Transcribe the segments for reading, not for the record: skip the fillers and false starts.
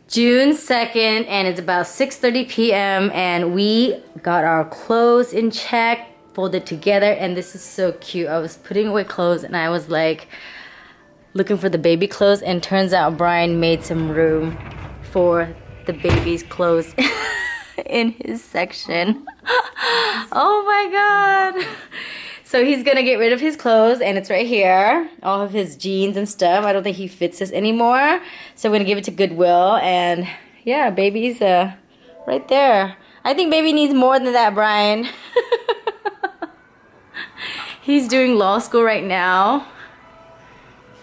June 2nd, and it's about 6:30 p.m. and we got our clothes in check, folded together, and this is so cute. I was putting away clothes and I was like looking for the baby clothes, and turns out Brian made some room for the baby's clothes in his section. Oh my god. So he's gonna get rid of his clothes, and it's right here. All of his jeans and stuff. I don't think he fits this anymore. So we're gonna give it to Goodwill, and yeah, baby's right there. I think baby needs more than that, Brian. He's doing law school right now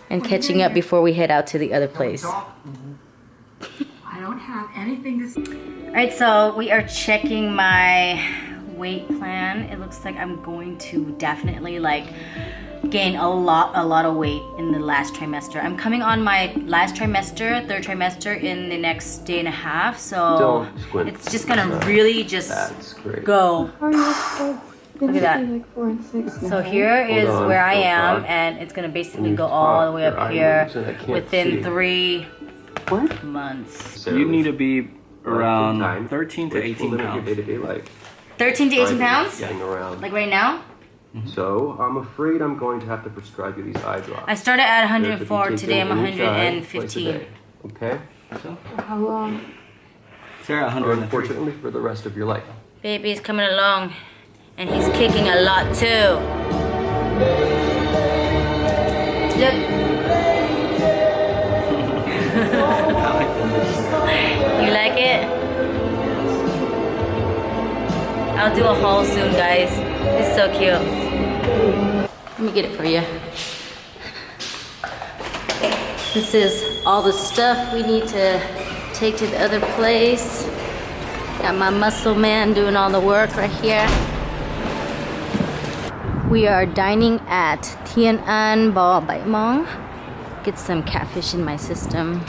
and catching up before we head out to the other place. I don't have anything to say. Alright, so we are checking my weight plan. It looks like I'm going to definitely like gain a lot of weight in the last trimester. I'm coming on my last trimester, third trimester, in the next day and a half, so it's just gonna really just go. Look at that. So here is where I am, and it's gonna basically go all the way up here within 3 months. You need to be around 13 to 18 pounds. 13 to 18 pounds? Like right now? So, I'm afraid I'm going to have to prescribe you these eye drops. I started at 104, today I'm 115. Okay? So, How long? Sarah, 103. Unfortunately, for the rest of your life. Baby's coming along, and he's kicking a lot too. Look. You like it? I'll do a haul soon, guys. It's so cute. Let me get it for you. This is all the stuff we need to take to the other place. Got my muscle man doing all the work right here. We are dining at Thiên An Bo Bai Mong. Get some catfish in my system.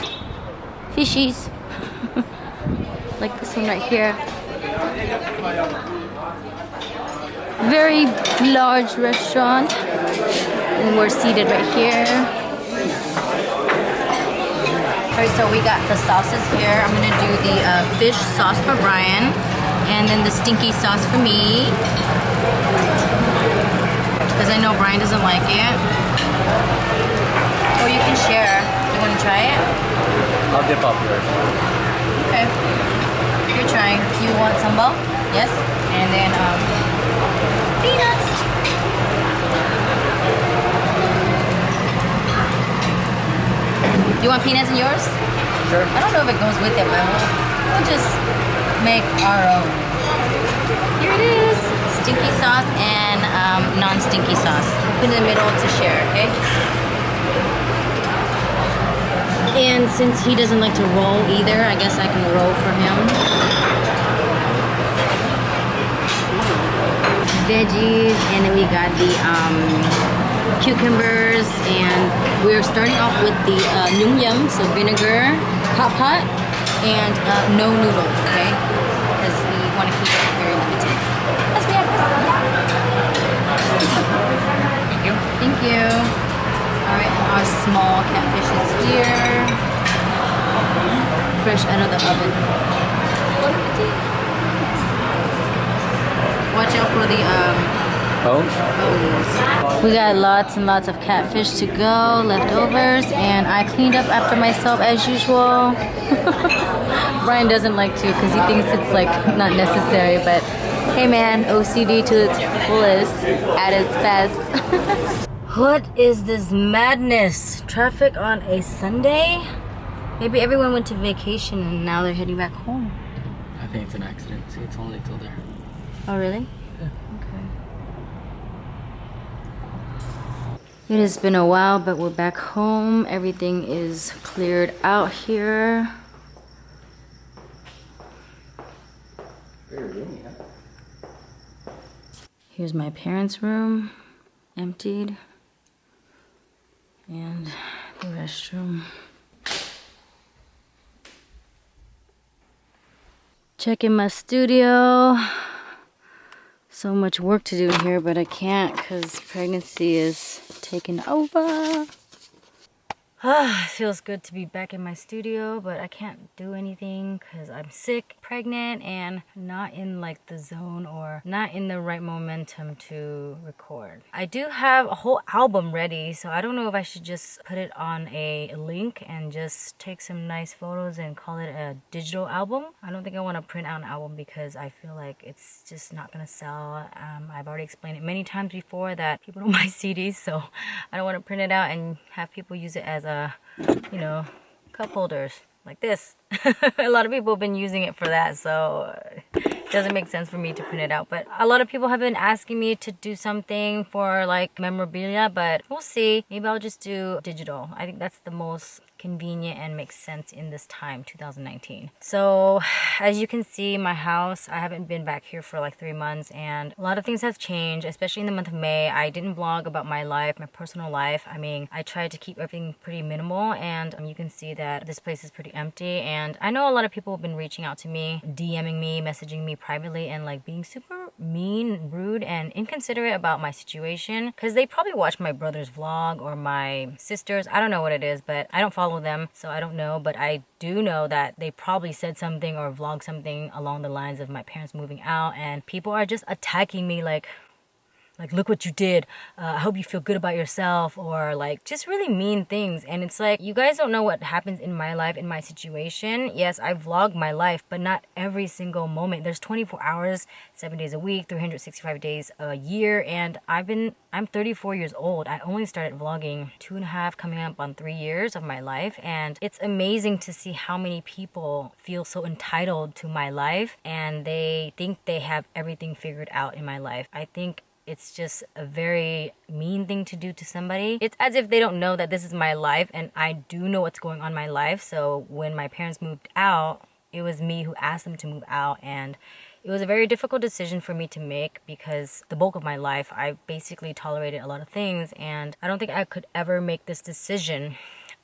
Fishies. Like this one right here. Very large restaurant, and we're seated right here. Alright, so we got the sauces here. I'm gonna do the fish sauce for Brian, and then the stinky sauce for me, because I know Brian doesn't like it. Or you can share. You want to try it? I'll dip off yours. Okay. You're trying. Do you want sambal? Yes. And then peanuts. You want peanuts in yours? Sure. I don't know if it goes with it, but we'll just make our own. Here it is. Stinky sauce and non-stinky sauce. Put it in the middle to share, okay? And since he doesn't like to roll either, I guess I can roll for him. Veggies, and then we got the cucumbers, and we're starting off with the nhung yum, so vinegar, hot pot, and no noodles, okay? Because we want to keep it very limited. Yes, we have this. Thank you. Thank you. All right, our small catfish is here, fresh out of the oven. Watch out for the bones. We got lots and lots of catfish to go, leftovers, and I cleaned up after myself as usual. Brian doesn't like to because he thinks it's like not necessary, but hey man, OCD to its fullest, at its best. What is this madness? Traffic on a Sunday? Maybe everyone went to vacation and now they're heading back home. I think it's an accident. See, it's only till there. Oh, really? Yeah. Okay. It has been a while, but we're back home. Everything is cleared out here. Very roomy, huh? Here's my parents' room, emptied. And the restroom. Checking my studio. So much work to do here, but I can't because pregnancy is taking over. It feels good to be back in my studio, but I can't do anything because I'm sick, pregnant, and not in like the zone or not in the right momentum to record. I do have a whole album ready, so I don't know if I should just put it on a link and just take some nice photos and call it a digital album. I don't think I want to print out an album because I feel like it's just not gonna sell. I've already explained it many times before that people don't buy CDs, so I don't want to print it out and have people use it as cup holders like this. A lot of people have been using it for that, so it doesn't make sense for me to print it out. But a lot of people have been asking me to do something for like memorabilia, but we'll see. Maybe I'll just do digital. I think that's the most convenient and makes sense in this time, 2019. So as you can see, my house, I haven't been back here for like 3 months, and a lot of things have changed, especially in the month of May. I didn't vlog about my life, my personal life. I mean, I tried to keep everything pretty minimal, and you can see that this place is pretty empty. And I know a lot of people have been reaching out to me, DMing me, messaging me privately, and like being super mean, rude, and inconsiderate about my situation, because they probably watch my brother's vlog or my sister's. I don't know what it is, but I don't follow them, so I don't know. But I do know that they probably said something or vlogged something along the lines of my parents moving out, and people are just attacking me like look what you did, I hope you feel good about yourself, or like just really mean things. And it's like, you guys don't know what happens in my life, in my situation. Yes, I vlog my life, but not every single moment. There's 24 hours 7 days a week, 365 days a year, and I'm 34 years old. I only started vlogging 2.5, coming up on 3 years of my life, and it's amazing to see how many people feel so entitled to my life and they think they have everything figured out in my life. I think it's just a very mean thing to do to somebody. It's as if they don't know that this is my life, and I do know what's going on in my life. So when my parents moved out, it was me who asked them to move out, and it was a very difficult decision for me to make because the bulk of my life I basically tolerated a lot of things, and I don't think I could ever make this decision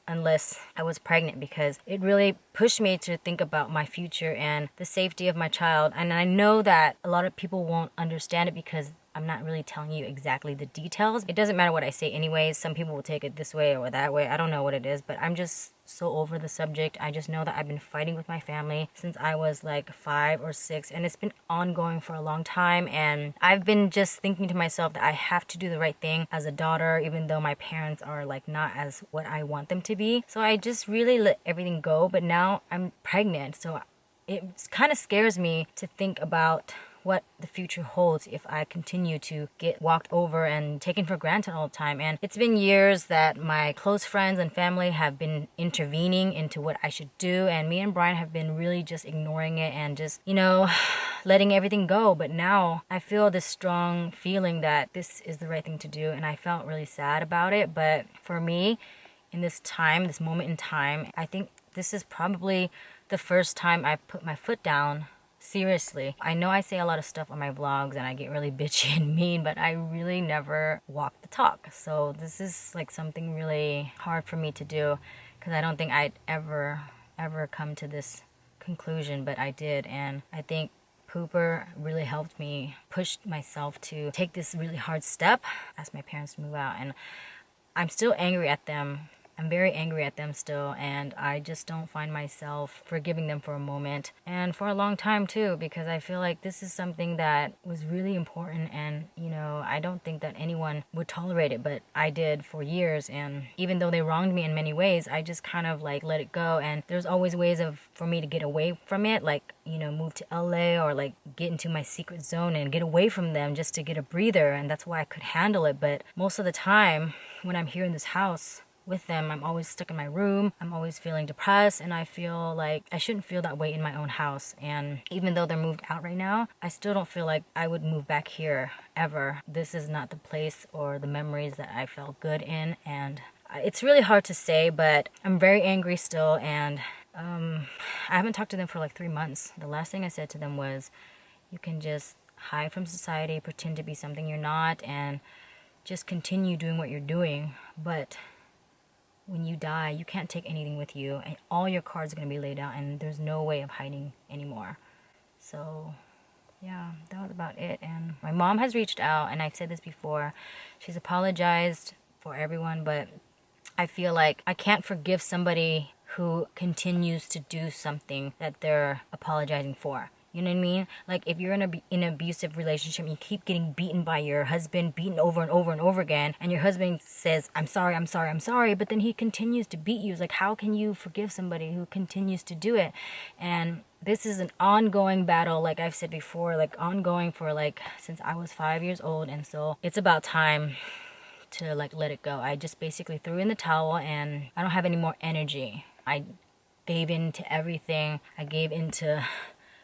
unless I was pregnant, because it really pushed me to think about my future and the safety of my child. And I know that a lot of people won't understand it because I'm not really telling you exactly the details. It doesn't matter what I say anyways. Some people will take it this way or that way. I don't know what it is, but I'm just so over the subject. I just know that I've been fighting with my family since I was like 5 or 6, and it's been ongoing for a long time. And I've been just thinking to myself that I have to do the right thing as a daughter, even though my parents are like not as what I want them to be. So I just really let everything go. But now I'm pregnant, so it kind of scares me to think about what the future holds if I continue to get walked over and taken for granted all the time. And it's been years that my close friends and family have been intervening into what I should do, and me and Brian have been really just ignoring it and just, letting everything go. But now I feel this strong feeling that this is the right thing to do, and I felt really sad about it. But for me, in this time, this moment in time, I think this is probably the first time I've put my foot down. Seriously, I know I say a lot of stuff on my vlogs and I get really bitchy and mean, but I really never walk the talk. So this is like something really hard for me to do, because I don't think I'd ever come to this conclusion, but I did. And I think Pooper really helped me push myself to take this really hard step, ask my parents to move out. And I'm still angry at them. I'm very angry at them still, and I just don't find myself forgiving them for a moment, and for a long time too, because I feel like this is something that was really important, and I don't think that anyone would tolerate it, but I did for years. And even though they wronged me in many ways, I just kind of like let it go. And there's always ways for me to get away from it, like move to LA or like get into my secret zone and get away from them just to get a breather, and that's why I could handle it. But most of the time when I'm here in this house with them, I'm always stuck in my room. I'm always feeling depressed, and I feel like I shouldn't feel that way in my own house. And even though they're moved out right now, I still don't feel like I would move back here ever. This is not the place or the memories that I felt good in, and it's really hard to say, but I'm very angry still. And I haven't talked to them for like 3 months. The last thing I said to them was, you can just hide from society, pretend to be something you're not, and just continue doing what you're doing. But when you die, you can't take anything with you, and all your cards are going to be laid out, and there's no way of hiding anymore. So yeah, that was about it. And my mom has reached out, and I've said this before. She's apologized for everyone, but I feel like I can't forgive somebody who continues to do something that they're apologizing for. You know what I mean? Like if you're in an abusive relationship, you keep getting beaten by your husband, beaten over and over and over again, and your husband says, I'm sorry, I'm sorry, I'm sorry, but then he continues to beat you. It's like, how can you forgive somebody who continues to do it? And this is an ongoing battle, like I've said before, like ongoing for like since I was 5 years old, and so it's about time to like let it go. I just basically threw in the towel and I don't have any more energy. I gave in to everything. I gave into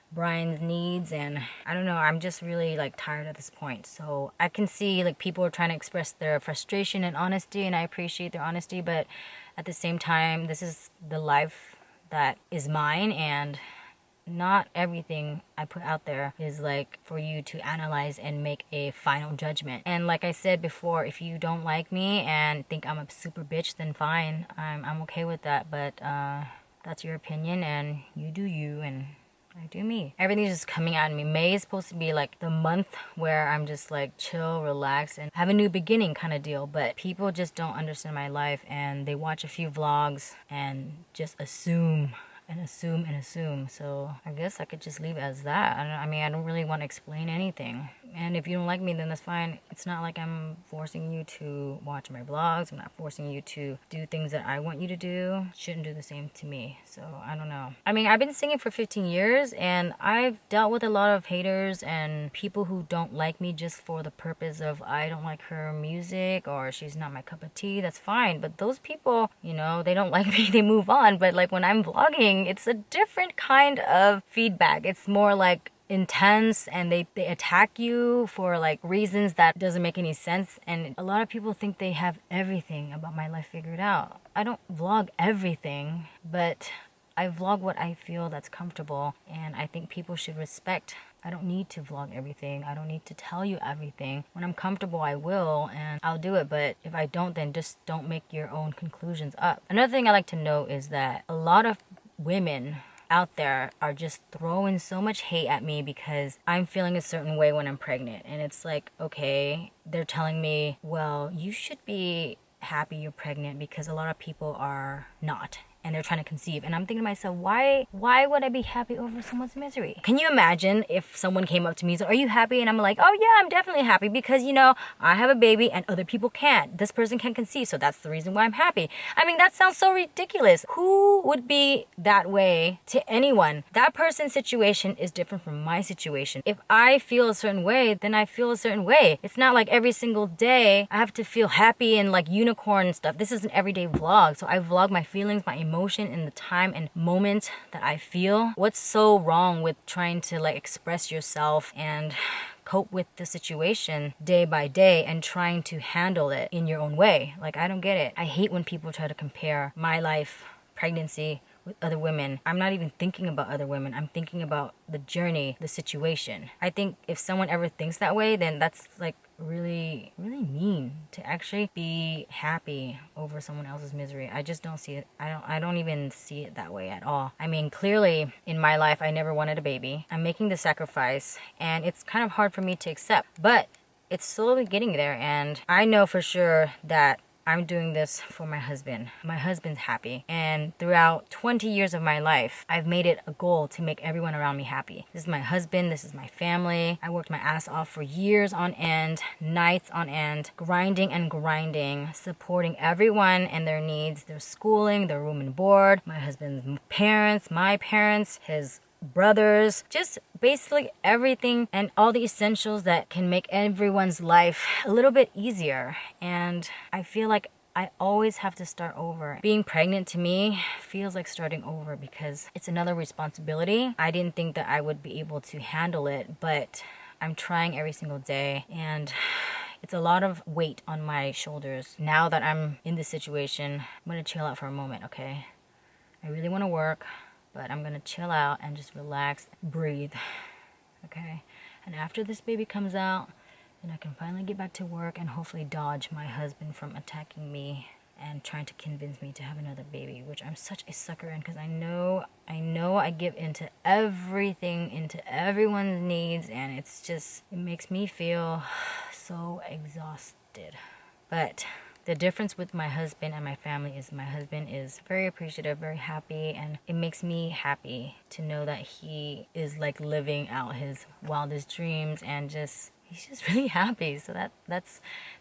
Brian's needs, and I don't know, I'm just really like tired at this point. So I can see like people are trying to express their frustration and honesty, and I appreciate their honesty, but at the same time, this is the life that is mine, and not everything I put out there is like for you to analyze and make a final judgment. And like I said before, if you don't like me and think I'm a super bitch, then fine, I'm okay with that. But that's your opinion, and you do you, and I do me. Everything's just coming at me. May is supposed to be like the month where I'm just like chill, relax, and have a new beginning kind of deal. But people just don't understand my life, and they watch a few vlogs and just assume and assume and assume. So I guess I could just leave it as that. I don't really want to explain anything. And if you don't like me, then that's fine. It's not like I'm forcing you to watch my vlogs. I'm not forcing you to do things that I want you to do. You shouldn't do the same to me. So I don't know. I mean, I've been singing for 15 years and I've dealt with a lot of haters and people who don't like me just for the purpose of I don't like her music or she's not my cup of tea. That's fine. But those people, you know, they don't like me, they move on. But like when I'm vlogging, it's a different kind of feedback. It's more like intense, and they attack you for like reasons that doesn't make any sense. And a lot of people think they have everything about my life figured out. I don't vlog everything, but I vlog what I feel that's comfortable, and I think people should respect. I don't need to vlog everything. I don't need to tell you everything. When I'm comfortable, I will, and I'll do it. But if I don't, then just don't make your own conclusions up. Another thing I like to note is that a lot of women out there are just throwing so much hate at me because I'm feeling a certain way when I'm pregnant. And it's like, okay, they're telling me, well, you should be happy you're pregnant because a lot of people are not. And they're trying to conceive. And I'm thinking to myself, why would I be happy over someone's misery? Can you imagine if someone came up to me and said, are you happy? And I'm like, oh yeah, I'm definitely happy because, you know, I have a baby and other people can't. This person can conceive, so that's the reason why I'm happy. I mean, that sounds so ridiculous. Who would be that way to anyone? That person's situation is different from my situation. If I feel a certain way, then I feel a certain way. It's not like every single day I have to feel happy and like unicorn and stuff. This is an everyday vlog, so I vlog my feelings, my emotions, in the time and moment that I feel. What's so wrong with trying to like express yourself and cope with the situation day by day and trying to handle it in your own way? Like, I don't get it. I hate when people try to compare my life, pregnancy, with other women. I'm not even thinking about other women. I'm thinking about the journey, the situation. I think if someone ever thinks that way, then that's like really mean to actually be happy over someone else's misery. I just don't see it. I don't even see it that way at all. I mean, clearly in my life I never wanted a baby. I'm making the sacrifice and it's kind of hard for me to accept, but it's slowly getting there, and I know for sure that I'm doing this for my husband. My husband's happy. And throughout 20 years of my life, I've made it a goal to make everyone around me happy. This is my husband. This is my family. I worked my ass off for years on end, nights on end, grinding and grinding, supporting everyone and their needs, their schooling, their room and board, my husband's parents, my parents, his brothers, just basically everything and all the essentials that can make everyone's life a little bit easier. And I feel like I always have to start over. Being pregnant to me feels like starting over because it's another responsibility. I didn't think that I would be able to handle it, but I'm trying every single day, and it's a lot of weight on my shoulders. Now that I'm in this situation, I'm gonna chill out for a moment, okay? I really want to work, but I'm gonna chill out and just relax, breathe, okay? And after this baby comes out, then I can finally get back to work and hopefully dodge my husband from attacking me and trying to convince me to have another baby, which I'm such a sucker in, because I know I give into everything, into everyone's needs, and it's just, it makes me feel so exhausted. But The difference with my husband and my family is my husband is very appreciative, very happy, and it makes me happy to know that he is like living out his wildest dreams and he's just really happy. So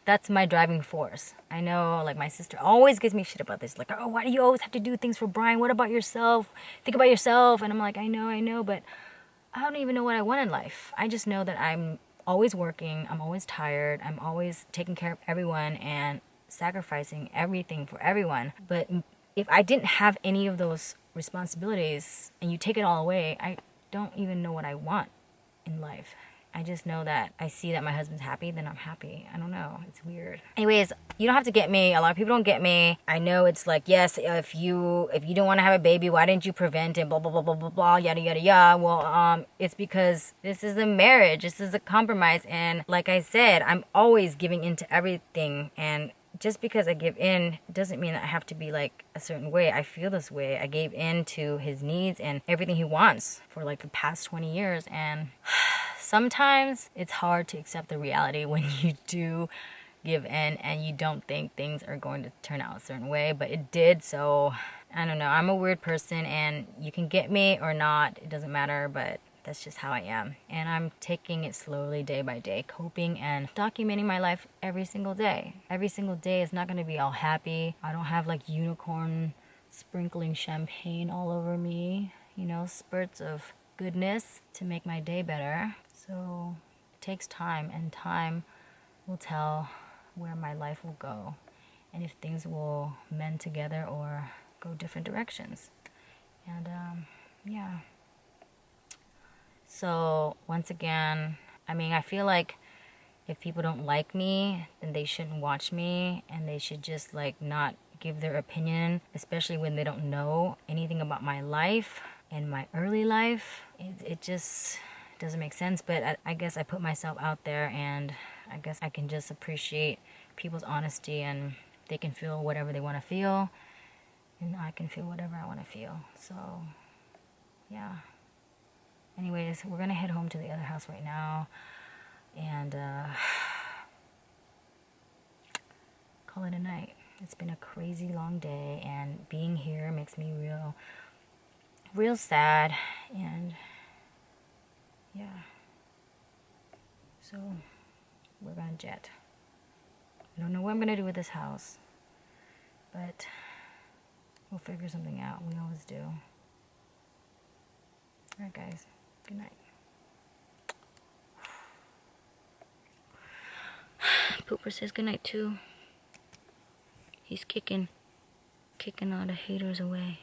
that's my driving force. I know, like, my sister always gives me shit about this. Like, oh, why do you always have to do things for Brian? What about yourself? Think about yourself. And I'm like, I know, but I don't even know what I want in life. I just know that I'm always working. I'm always tired. I'm always taking care of everyone and sacrificing everything for everyone. But if I didn't have any of those responsibilities and you take it all away, I don't even know what I want in life. I just know that I see that my husband's happy, then I'm happy. I don't know. It's weird. Anyways, you don't have to get me. A lot of people don't get me. I know it's like, yes, if you don't want to have a baby, why didn't you prevent it? Blah, blah, blah, blah, blah, blah, yada, yada, yada. Well, it's because this is a marriage. This is a compromise. And like I said, I'm always giving into everything. And just because I give in doesn't mean that I have to be like a certain way. I feel this way. I gave in to his needs and everything he wants for like the past 20 years. And sometimes it's hard to accept the reality when you do give in and you don't think things are going to turn out a certain way, but it did. So I don't know. I'm a weird person and you can get me or not. It doesn't matter, but that's just how I am. And I'm taking it slowly, day by day, coping and documenting my life every single day. Every single day is not going to be all happy. I don't have like unicorn sprinkling champagne all over me, spurts of goodness to make my day better. So it takes time, and time will tell where my life will go and if things will mend together or go different directions. And yeah. So once again, I feel like if people don't like me, then they shouldn't watch me and they should just like not give their opinion, especially when they don't know anything about my life and my early life. It just doesn't make sense, but I guess I put myself out there and I guess I can just appreciate people's honesty and they can feel whatever they want to feel and I can feel whatever I want to feel. So yeah. Anyways, we're gonna head home to the other house right now and call it a night. It's been a crazy long day and being here makes me real sad. And yeah, so we're gonna jet. I don't know what I'm gonna do with this house, but we'll figure something out. We always do. Alright guys, good night. Pooper says good night too. He's kicking all the haters away.